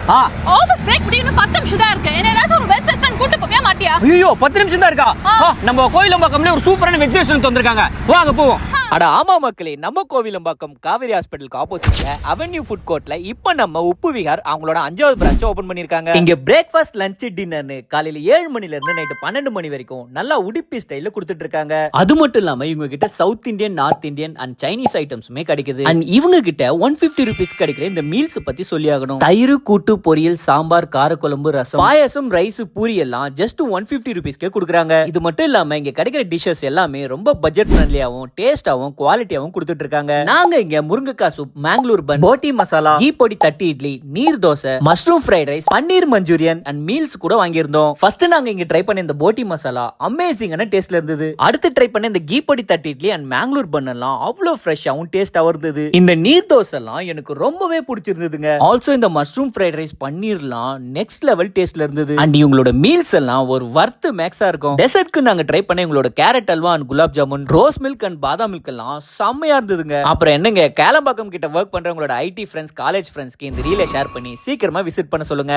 Office break முடியும் 10 நிமிஷம் தான் இருக்கு. என்ன ஏதாச்சும் ஒரு வெஜ் ரெஸ்டாரண்ட் கூட்டி போவியா மாட்டியா? ஐயோ 10 நிமிஷம் தான் இருக்கா? நம்ம கோயிலம்பாக்கம்ல ஒரு சூப்பரான வெஜ் ரெஸ்டாரண்ட் வந்திருக்காங்க, வாங்க போவோம். அட ஆமா மக்களே, நம்ம கோவிலம்பாக்கம் காவேரி ஹாஸ்பிட்டலுக்கு ஆப்போசிட்ல அவென்யூ ஃபுட் கோர்ட்ல இப்ப நம்ம உப்பு விஹார் அவங்களோட 5வது பிரான்ச் ஓபன் பண்ணிருக்காங்க. இங்க பிரேக்ஃபாஸ்ட், லஞ்ச், டின்னர்னு காலையில 7 மணில இருந்து நைட் 12 மணி வரைக்கும் நல்லா உடுப்பி ஸ்டைல்ல கொடுத்துட்டு இருக்காங்க. அது மட்டும் இல்லாம இவங்க கிட்ட south Indian, north Indian and Chinese ஐட்டம்ஸுமே கிடைக்குது. அண்ட் இவங்க கிட்ட 150 ருபீஸ் கிடைக்கிற இந்த மீல்ஸ் பத்தி சொல்லி ஆகணும். தயிர், கூட்டு, பொரியல், சாம்பார், காரக்குழம்பு, ரசம், பாயசம், ரைஸ், பூரி எல்லாம் ஜஸ்ட் 150 ருபீஸ்க்கே கொடுக்குறாங்க. இது மட்டும் இல்லாம இங்க கிடைக்கிற டிஷஸ் எல்லாமே ரொம்ப பட்ஜெட் ஃப்ரெண்ட்லியாவும் டேஸ்டாவும் குவாலிட்டியாவும் கொடுத்துட்டு இருக்காங்க. நாங்க இங்க முருங்கைக்காய் சூப், மேங்களூர் பன், போட்டி மசாலா, கீ பொடி தட்டி idli, neer dosa, mushroom fried rice, paneer manchurian and meals கூட வாங்கியிருந்தோம். ஃபர்ஸ்ட் நாங்க இங்க ட்ரை பண்ண இந்த போட்டி மசாலா அமேசிங்கான டேஸ்ட்ல இருந்தது. அடுத்து ட்ரை பண்ண இந்த கீ பொடி தட்டி இட்லி அண்ட் மேங்களூர் பன் எல்லாம் அவ்வளவு ஃப்ரெஷ்ஷாவும் டேஸ்டாவும் இருந்தது. இந்த நீர் தோசை எல்லாம் எனக்கு ரொம்பவே பிடிச்சிருந்ததுங்க. ஆல்சோ இந்த மஷ்ரூம் ஃப்ரைட் ரைஸ், பன்னீர்லாம் நெக்ஸ்ட் லெவல் டேஸ்ட்ல இருந்தது. அண்ட் இவங்களோட மீல்ஸ் எல்லாம் ஒரு வர்த் மேக்ஸா இருக்கும். டெசர்ட்க்கு நாங்க ட்ரை பண்ண எங்களோட carrot halwa and gulab jamun, rose milk and பாதாம் மில்க் எல்லாம் செம்மையா இருந்ததுங்க. அப்புறம் என்னங்க, கேளம்பாக்கம் கிட்ட ஒர்க் பண்றவங்களோட ஐடி ஃப்ரெண்ட்ஸ், காலேஜ் ஃப்ரெண்ட்ஸ்க்கு இந்த ரீலை ஷேர் பண்ணி சீக்கிரமா விசிட் பண்ண சொல்லுங்க.